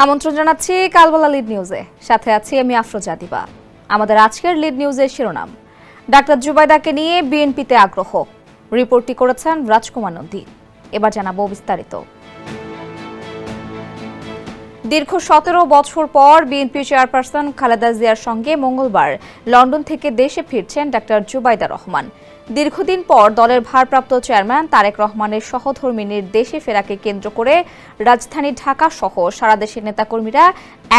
আমন্ত্রণ জানাচ্ছি কালবেলা লিড নিউজে, সাথে আছি আমি আফরোজা দিবা। আমাদের আজকের লিড নিউজের শিরোনাম, ডাক্তার জুবাইদাকে নিয়ে বিএনপিতে আগ্রহ। রিপোর্টটি করেছেন রাজকুমার নন্দী। এবার জানাবো বিস্তারিত। দীর্ঘ 17 বছর পর বিএনপি চেয়ারপারসন খালেদা জিয়ার সঙ্গে মঙ্গলবার লন্ডন থেকে দেশে ফিরছেন ডাক্তার জুবাইদা রহমান। দীর্ঘদিন পর দলের ভারপ্রাপ্ত চেয়ারম্যান তারেক রহমানের সহধর্মিনীর দেশে ফেরাকে কেন্দ্র করে রাজধানী ঢাকা সহ সারা দেশের নেতাকর্মীরা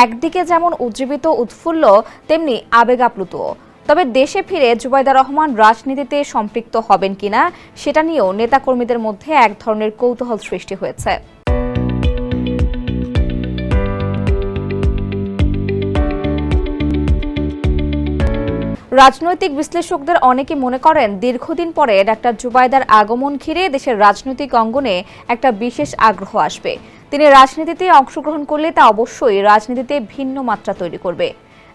একদিকে যেমন উজ্জীবিত উৎফুল্ল, তেমনি আবেগাপ্লুত। তবে দেশে ফিরে জুবাইদা রহমান রাজনীতিতে সম্পৃক্ত হবেন কিনা সেটা নিয়েও নেতাকর্মীদের মধ্যে এক ধরনের কৌতূহল সৃষ্টি হয়েছে। রাজনৈতিক বিশ্লেষকদের অনেকে মনে করেন, দীর্ঘদিন পরে ডাক্তার জুবাইদার আগমন ঘিরে দেশের রাজনৈতিক অঙ্গনে একটা বিশেষ আগ্রহ আসবে। তিনি রাজনীতিতে অংশগ্রহণ করলে তা অবশ্যই রাজনীতিতে ভিন্ন মাত্রা তৈরি করবে।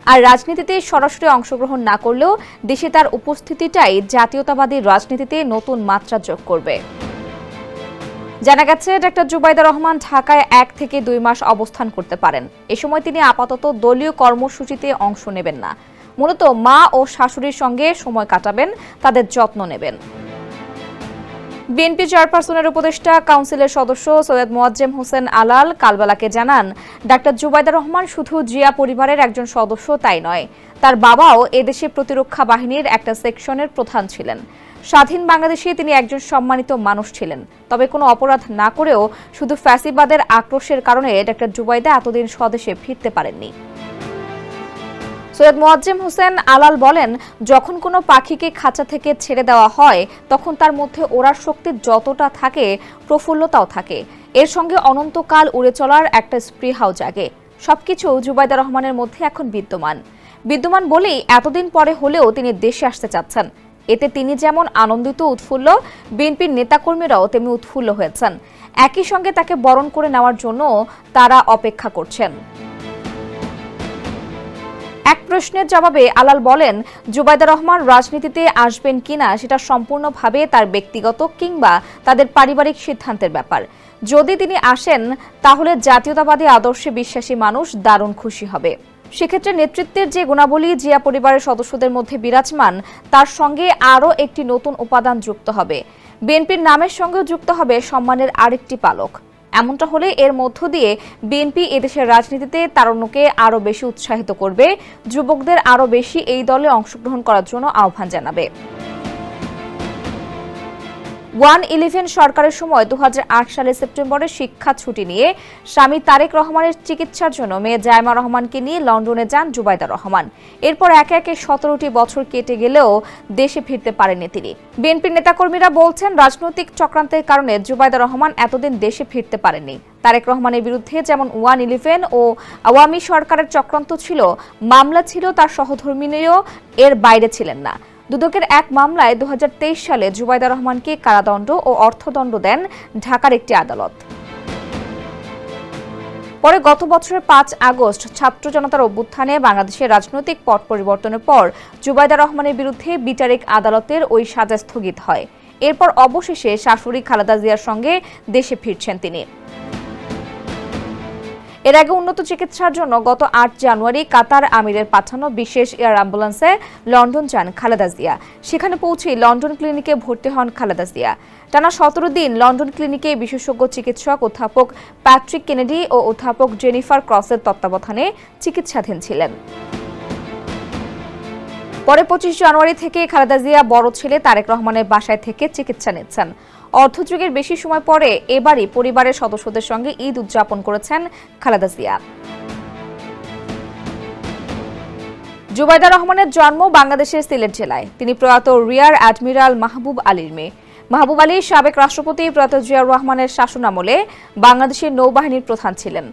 আর রাজনীতিতে সরাসরি অংশগ্রহণ না করলেও দেশে তার উপস্থিতিটাই জাতীয়তাবাদী রাজনীতিতে নতুন মাত্রা যোগ করবে। জানা গেছে, ডাক্তার জুবাইদা রহমান ঢাকায় 1 থেকে 2 মাস অবস্থান করতে পারেন। এ সময় তিনি আপাতত দলীয় কর্মসূচিতে অংশ নেবেন না, মূলত মা ও শাশুড়ির সঙ্গে সময় কাটাবেন, তাদের যত্ন নেবেন। বিএনপি চেয়ারপারসনের উপদেষ্টা কাউন্সিলের সদস্য সৈয়দ মোয়াজ্জেম হোসেন আলাল কালবেলাকে জানান, ডাক্তার জুবাইদা রহমান শুধু জিয়া পরিবারের একজন সদস্য তাই নয়, তার বাবাও এদেশে প্রতিরক্ষা বাহিনীর একটা সেকশনের প্রধান ছিলেন। স্বাধীন বাংলাদেশে তিনি একজন সম্মানিত মানুষ ছিলেন। তবে কোনো অপরাধ না করেও শুধু ফ্যাসিবাদের আক্রোশের কারণে ডাক্তার জুবাইদা এতদিন স্বদেশে ফিরতে পারেননি। সৈয়দ মোয়াজ্জেম হোসেন আলাল বলেন, যখন কোনো পাখিকে খাঁচা থেকে ছেড়ে দেওয়া হয় তখন তার মধ্যে ওড়ার শক্তি যতটা থাকে, প্রফুল্লতাও থাকে। এর সঙ্গে অনন্তকাল উড়ে চলার একটা স্পৃহাও জাগে। সবকিছু জুবাইদা রহমানের মধ্যে এখন বিদ্যমান বলেই এতদিন পরে হলেও তিনি দেশে আসতে চাচ্ছেন। এতে তিনি যেমন আনন্দিত উৎফুল্ল, বিএনপির নেতাকর্মীরাও তেমনি উৎফুল্ল হয়েছেন। একই সঙ্গে তাকে বরণ করে নেওয়ার জন্য তারা অপেক্ষা করছেন। এক প্রশ্নের জবাবে আলাল বলেন, জুবাইদা রহমান রাজনীতিতে আসবেন কিনা সেটা সম্পূর্ণভাবে তার ব্যক্তিগত কিংবা তাদের পারিবারিক সিদ্ধান্তের ব্যাপার। যদি তিনি আসেন তাহলে জাতীয়তাবাদী আদর্শে বিশ্বাসী মানুষ দারুণ খুশি হবে। সেক্ষেত্রে নেতৃত্বের যে গুণাবলী জিয়া পরিবারের সদস্যদের মধ্যে বিরাজমান, তার সঙ্গে আরও একটি নতুন উপাদান যুক্ত হবে। বিএনপির নামের সঙ্গেও যুক্ত হবে সম্মানের আরেকটি পালক। এমনটা হলে এর মধ্য দিয়ে বিএনপি এদেশের রাজনীতিতে তারুণ্যকে আরও বেশি উৎসাহিত করবে, যুবকদের আরও বেশি এই দলে অংশগ্রহণ করার জন্য আহ্বান জানাবে। 1-11 সরকারের সময় 2008 সালের সেপ্টেম্বরে শিক্ষা ছুটি নিয়ে স্বামী তারেক রহমানের চিকিৎসার জন্য মেয়ে জায়মা রহমানকে নিয়ে লন্ডনে যান জুবাইদা রহমান। এরপর একে একে 17টি বছর কেটে গেলেও দেশে ফিরতে পারেননি তিনি। বিএনপির নেতাকর্মীরা বলছেন, রাজনৈতিক চক্রান্তের কারণে জুবাইদা রহমান এতদিন দেশে ফিরতে পারেননি। তারেক রহমানের বিরুদ্ধে যেমন 1-11 ও আওয়ামী সরকারের চক্রান্ত ছিল, মামলা ছিল তার সহধর্মিনীও এর বাইরে ছিলেন না। দুদকের এক মামলায় 2023 সালে জুবাইদা রহমানকে কারাদণ্ড ও অর্থদণ্ড দেন ঢাকার একটি আদালত। পরে গত বছরের 5 আগস্ট ছাত্র জনতার অভ্যুত্থানে বাংলাদেশের রাজনৈতিক পট পরিবর্তনের পর জুবাইদা রহমানের বিরুদ্ধে বিচারিক আদালতের ওই সাজা স্থগিত হয়। এরপর অবশেষে শাশুড়ি খালেদা জিয়ার সঙ্গে দেশে ফিরছেন তিনি। এর আগে উন্নত চিকিৎসার জন্য গত 8 জানুয়ারি কাতার আমিরের পাঠানো বিশেষ এয়ার অ্যাম্বুলেন্সে লন্ডন যান খালেদা জিয়া। সেখানে পৌঁছে লন্ডন ক্লিনিকে ভর্তি হন খালেদা জিয়া। টানা 17 দিন লন্ডন ক্লিনিকে বিশেষজ্ঞ চিকিৎসক অধ্যাপক প্যাট্রিক কেনেডি ও অধ্যাপক জেনিফার ক্রসের তত্ত্বাবধানে চিকিৎসাধীন ছিলেন। পরে 25 জানুয়ারি থেকে খালেদা জিয়া বড় ছেলে তারেক রহমানের বাসায় থেকে চিকিৎসা নিচ্ছেন। অর্ধযুগের বেশি সময় পরে এবারই পরিবারের সদস্যদের সঙ্গে ঈদ উদযাপন করেছেন খালেদা জিয়া। জুবাইদা রহমানের জন্ম বাংলাদেশের সিলেট জেলায়। তিনি প্রয়াত রিয়ার অ্যাডমিরাল মাহবুব আলীর মেয়ে। মাহবুব আলী সাবেক রাষ্ট্রপতি প্রয়াত জিয়াউর রহমানের শাসনামলে বাংলাদেশের নৌবাহিনীর প্রধান ছিলেন।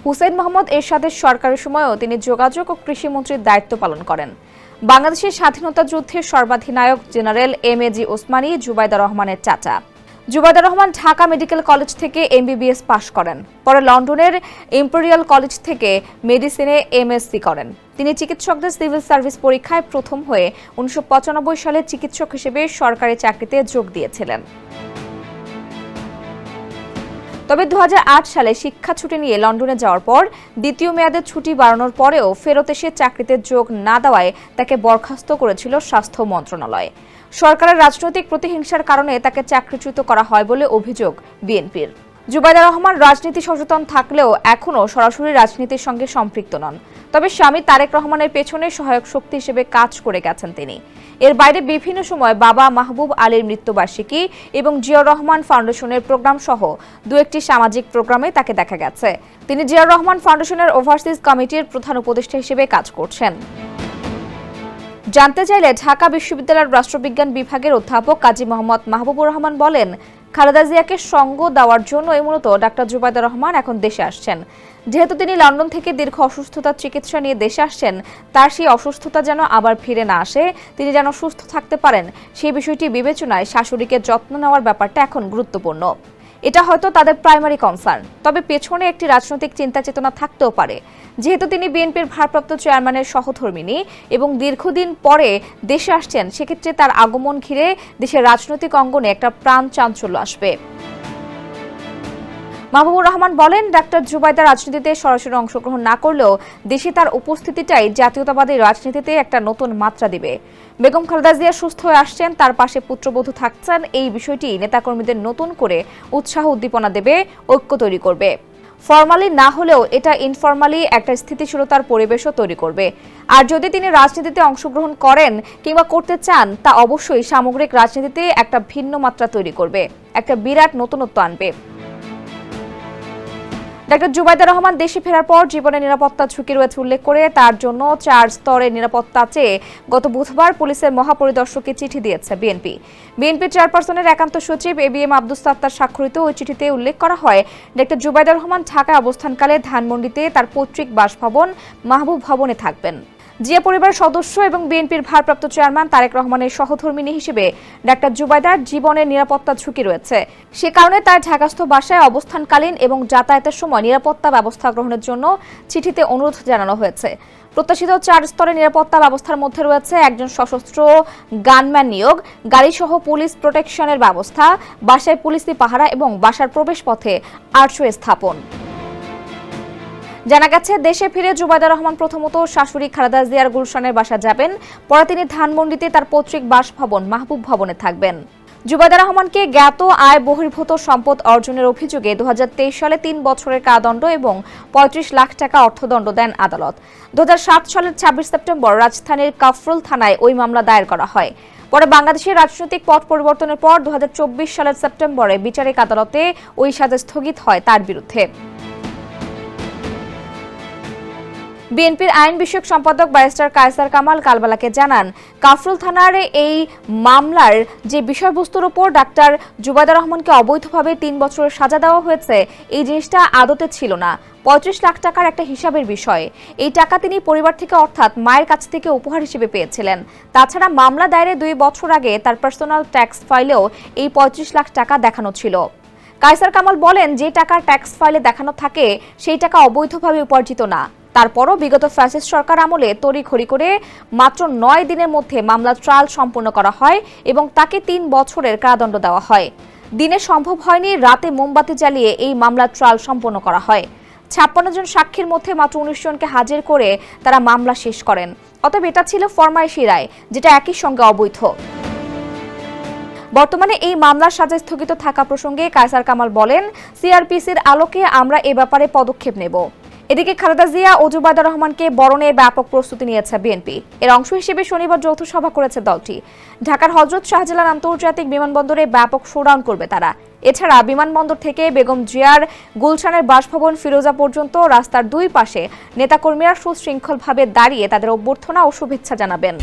হুসেইন মোহাম্মদ এরশাদের সরকারের সময়ও তিনি যোগাযোগ ও কৃষিমন্ত্রীর দায়িত্ব পালন করেন। বাংলাদেশের স্বাধীনতা যুদ্ধের সর্বাধিনায়ক জেনারেল এম.এ.জি. ওসমানী জুবাইদা রহমানের চাচা। জুবাইদা রহমান ঢাকা মেডিকেল কলেজ থেকে MBBS পাশ করেন। পরে লন্ডনের ইম্পেরিয়াল কলেজ থেকে মেডিসিনে MSc করেন। তিনি চিকিৎসকদের সিভিল সার্ভিস পরীক্ষায় প্রথম হয়ে 1995 সালে চিকিৎসক হিসেবে সরকারি চাকরিতে যোগ দিয়েছিলেন। তবে 2008 সালে শিক্ষা ছুটি নিয়ে লন্ডনে যাওয়ার পর দ্বিতীয় মেয়াদের ছুটি বাড়ানোর পরেও ফেরত এসে চাকরিতে যোগ না দেওয়ায় তাকে বরখাস্ত করেছিল স্বাস্থ্য মন্ত্রণালয়। সরকারের রাজনৈতিক প্রতিহিংসার কারণে তাকে চাকরিচ্যুত করা হয় বলে অভিযোগ বিএনপির। জুবাইদা রহমান রাজনীতি সচেতন থাকলেও এখনও সরাসরি রাজনীতির সঙ্গে সম্পৃক্ত নন। তবে স্বামী তারেক রহমানের পেছনে সহায়ক শক্তি হিসেবে কাজ করে গেছেন তিনি। এর বাইরে বিভিন্ন সময় বাবা মাহবুব আলীর মৃত্যুবার্ষিকী এবং জিয়াউর রহমান ফাউন্ডেশনের প্রোগ্রাম সহ দু একটি সামাজিক প্রোগ্রামে তাকে দেখা গেছে। তিনি জিয়াউর রহমান ফাউন্ডেশনের ওভারসিজ কমিটির প্রধান উপদেষ্টা হিসেবে কাজ করছেন। জানতে চাইলে ঢাকা বিশ্ববিদ্যালয়ের রাষ্ট্রবিজ্ঞান বিভাগের অধ্যাপক কাজী মোহাম্মদ মাহবুবুর রহমান বলেন, খালেদা জিয়াকে সঙ্গ দেওয়ার জন্যই মূলত ডাক্তার জুবাইদা রহমান এখন দেশে আসছেন। যেহেতু তিনি লন্ডন থেকে দীর্ঘ অসুস্থতার চিকিৎসা নিয়ে দেশে আসছেন, তার সেই অসুস্থতা যেন আবার ফিরে না আসে, তিনি যেন সুস্থ থাকতে পারেন, সেই বিষয়টি বিবেচনায় শাশুড়িকে যত্ন নেওয়ার ব্যাপারটা এখন গুরুত্বপূর্ণ। এটা হয়তো তাদের প্রাইমারি কনসার্ন। তবে পেছনে একটি রাজনৈতিক চিন্তা চেতনা থাকতেও পারে। যেহেতু তিনি বিএনপির ভারপ্রাপ্ত চেয়ারম্যানের সহধর্মিণী এবং দীর্ঘদিন পরে দেশে আসছেন, সেক্ষেত্রে তার আগমন ঘিরে দেশের রাজনৈতিক অঙ্গনে একটা প্রাণ চাঞ্চল্য আসবে। মাহবুবুর রহমান বলেন, ডাক্তার জুবাইদা রাজনীতিতে সরাসরি অংশগ্রহণ না করলেও দেশে তার উপস্থিতিটাই জাতীয়তাবাদী রাজনীতিতে একটা নতুন মাত্রা দিবে। বেগম খালেদা জিয়া সুস্থ হয়ে আসছেন, তার পাশে পুত্রবধূ থাকছেন, এই বিষয়টি নেতাকর্মীদের নতুন করে উৎসাহ উদ্দীপনা দেবে, ঐক্য তৈরি করবে। ফর্মালি না হলেও এটা ইনফর্মালি একটা স্থিতিশীলতার পরিবেশও তৈরি করবে। আর যদি তিনি রাজনীতিতে অংশগ্রহণ করেন কিংবা করতে চান, তা অবশ্যই সামগ্রিক রাজনীতিতে একটা ভিন্ন মাত্রা তৈরি করবে, একটা বিরাট নতুনত্ব আনবে। ডাক্তার জুবাইদা রহমান দেশে ফেরার পর জীবনের নিরাপত্তা ঝুঁকি রয়েছে উল্লেখ করে তার জন্য 4 স্তরের নিরাপত্তা চেয়ে গত বুধবার পুলিশের মহাপরিদর্শককে চিঠি দিয়েছে বিএনপি। বিএনপি চেয়ারপারসনের একান্ত সচিব এবিএম আব্দুস সাত্তার স্বাক্ষরিত ওই চিঠিতে উল্লেখ করা হয়, ডাক্তার জুবাইদা রহমান ঢাকায় অবস্থানকালে ধানমন্ডিতে তার পৈতৃক বাসভবন মাহবুব ভবনে থাকবেন। জিয়া পরিবারের সদস্য এবং বিএনপির ভারপ্রাপ্ত চেয়ারম্যান তারেক রহমানের সহধর্মিণী হিসেবে ডাক্তার জুবাইদার জীবনের নিরাপত্তা ঝুঁকি রয়েছে। সে কারণে তার ঢাকাস্থ বাসায় অবস্থানকালীন এবং যাতায়াতের সময় নিরাপত্তা ব্যবস্থা গ্রহণের জন্য চিঠিতে অনুরোধ জানানো হয়েছে। প্রত্যাশিত 4 স্তরের নিরাপত্তা ব্যবস্থার মধ্যে রয়েছে একজন সশস্ত্র গানম্যান নিয়োগ, গাড়িসহ পুলিশ প্রোটেকশনের ব্যবস্থা, বাসায় পুলিশি পাহারা এবং বাসার প্রবেশপথে আর্চওয়ে স্থাপন। জানা গেছে, দেশে ফিরে জুবাইদা রহমান প্রথমত শাশুড়ি খালেদা জিয়ার গুলশানের বাসা যাবেন, পরে তিনি ধানমন্ডিতে তার পৈতৃক বাসভবন মাহবুব ভবনে থাকবেন। জুবাইদা রহমানকে জ্ঞাত আয় বহির্ভূত সম্পদ অর্জনের অভিযোগে 2023 সালে 3 বছরের কারাদণ্ড এবং 35 লাখ টাকা অর্থদণ্ড দেন আদালত। 2007 সালের 26 সেপ্টেম্বর রাজধানীর কাফরুল থানায় ওই মামলা দায়ের করা হয়। পরে বাংলাদেশের রাজনৈতিক পট পরিবর্তনের পর 2024 সালের সেপ্টেম্বরে বিচারিক আদালতে ওই সাজা স্থগিত হয় তার বিরুদ্ধে। বিএনপির আইন বিষয়ক সম্পাদক ব্যারিস্টার কায়সার কামাল কালবেলাকে জানান, কাফরুল থানার এই মামলার যে বিষয়বস্তুর উপর ডাক্তার জুবাইদা রহমানকে অবৈধভাবে 3 বছরের সাজা দেওয়া হয়েছে, এই জিনিসটা আদতে ছিল না। 35 লাখ টাকার একটা হিসাবের বিষয়। এই টাকা তিনি পরিবার থেকে অর্থাৎ মায়ের কাছ থেকে উপহার হিসেবে পেয়েছিলেন। তাছাড়া মামলা দায়েরের 2 বছর আগে তার পার্সোনাল ট্যাক্স ফাইলেও এই 35 লাখ টাকা দেখানো ছিল। কায়সার কামাল বলেন, যে টাকা ট্যাক্স ফাইলে দেখানো থাকে সেই টাকা অবৈধভাবে উপার্জিত না। তারপরও বিগত ফ্যাসিস্ট সরকার আমলে তড়িঘড়ি করে মাত্র 9 দিনের মধ্যে মামলার ট্রায়াল সম্পূর্ণ করা হয় এবং তাকে 3 বছরের কারাদণ্ড দেওয়া হয়। দিনে সম্ভব হয়নি, রাতে মোমবাতি জ্বালিয়ে এই মামলার ট্রায়াল সম্পূর্ণ করা হয়। 56 জন সাক্ষীর মধ্যে মাত্র 19 জনকে হাজির করে তারা মামলা শেষ করেন। অতএব এটা ছিল ফরমায়েশি রায়, যেটা একই সঙ্গে অবৈধ। বর্তমানে এই মামলার সাজা স্থগিত থাকা প্রসঙ্গে কায়সার কামাল বলেন, সিআরপিসির আলোকে আমরা এ ব্যাপারে পদক্ষেপ নেব। এদিকে খালেদা জিয়া ও জুবাইদা রহমানকে বরণে ব্যাপক প্রস্তুতি নিয়েছে বিএনপি। এর অংশ হিসেবে শনিবার যৌথ সভা করেছে দলটি। ঢাকার হযরত শাহজালাল আন্তর্জাতিক বিমানবন্দরে ব্যাপক শোডাউন করবে তারা। এছাড়া বিমানবন্দর থেকে বেগম জিয়ার গুলশানের বাসভবন ফিরোজা পর্যন্ত রাস্তার 2 পাশে নেতাকর্মীরা সুশৃঙ্খলভাবে দাঁড়িয়ে তাদের অভ্যর্থনা ও শুভেচ্ছা জানাবেন।